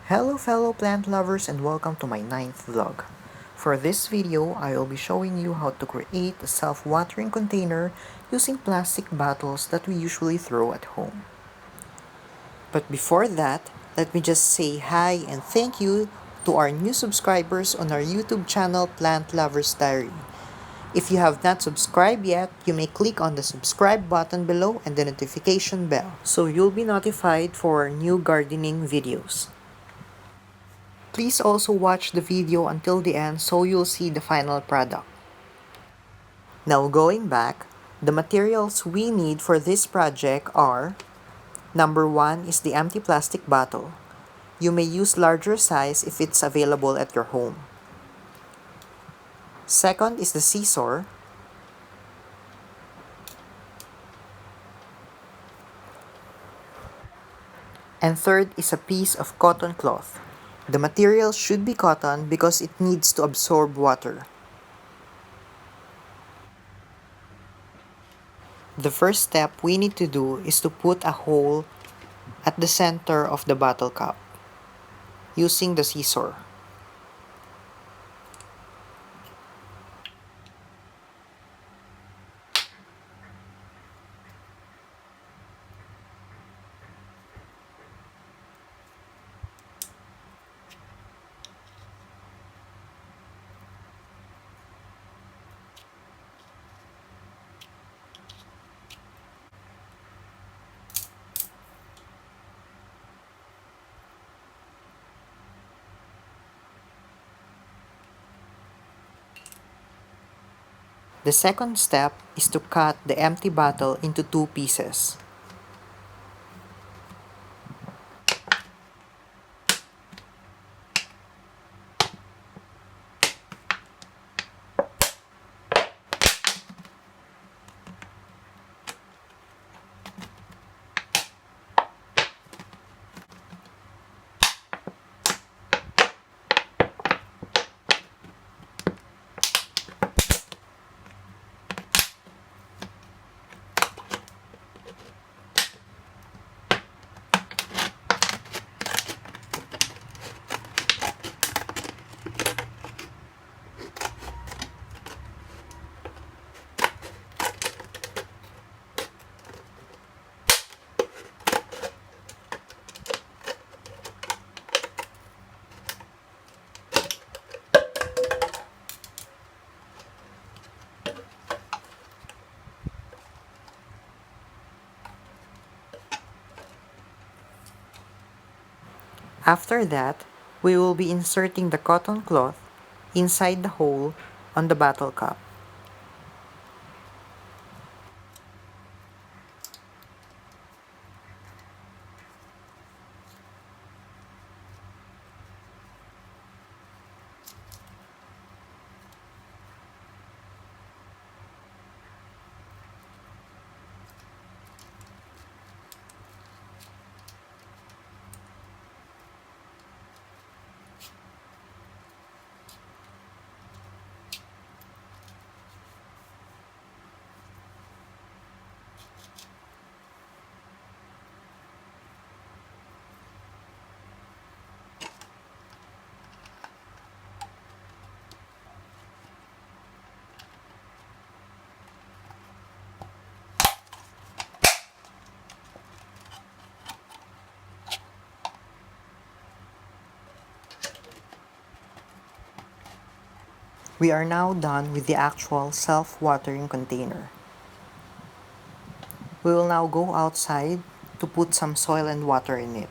Hello fellow plant lovers and welcome to my 9th vlog. For this video, I will be showing you how to create a self-watering container using plastic bottles that we usually throw at home. But before that, let me just say hi and thank you to our new subscribers on our YouTube channel Plant Lovers Diary. If you have not subscribed yet, you may click on the subscribe button below and the notification bell so you'll be notified for our new gardening videos. Please also watch the video until the end so you'll see the final product. Now going back, the materials we need for this project are: number 1 is the empty plastic bottle. You may use larger size if it's available at your home. Second is the scissor. And third is a piece of cotton cloth. The material should be cotton because it needs to absorb water. The first step we need to do is to put a hole at the center of the bottle cap using the scissor. The second step is to cut the empty bottle into 2 pieces. After that, we will be inserting the cotton cloth inside the hole on the bottle cap. We are now done with the actual self-watering container. We will now go outside to put some soil and water in it.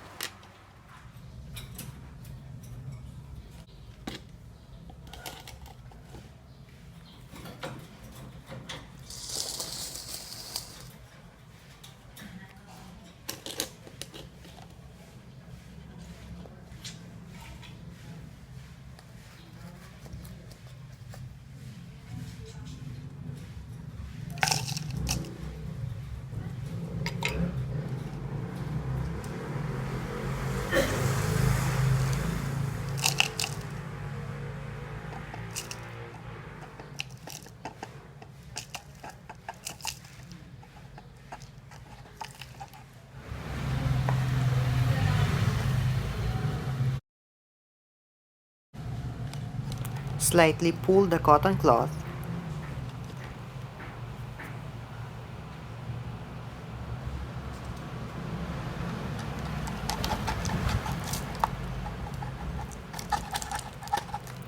Slightly pull the cotton cloth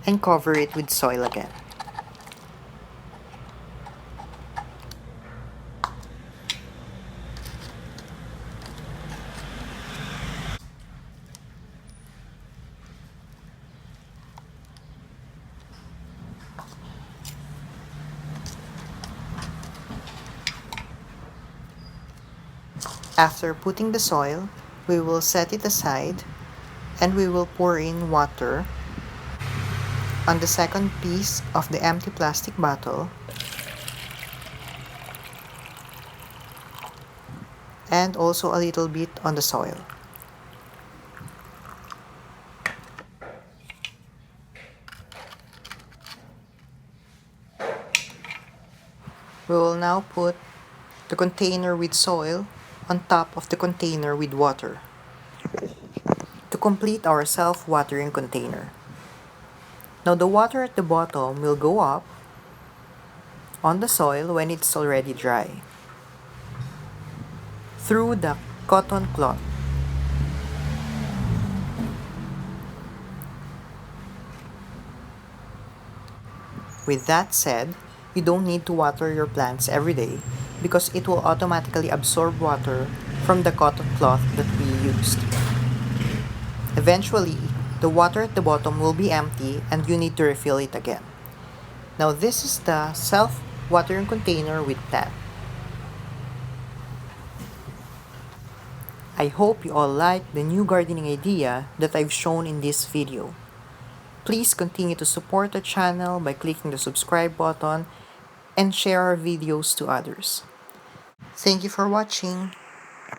and cover it with soil again. After putting the soil, we will set it aside and we will pour in water on the second piece of the empty plastic bottle and also a little bit on the soil. We will now put the container with soil on top of the container with water to complete our self-watering container. Now the water at the bottom will go up on the soil when it's already dry through the cotton cloth. With that said, you don't need to water your plants every day because it will automatically absorb water from the cotton cloth that we used. Eventually, the water at the bottom will be empty and you need to refill it again. Now this is the self-watering container with that. I hope you all like the new gardening idea that I've shown in this video. Please continue to support the channel by clicking the subscribe button and share our videos to others. Thank you for watching.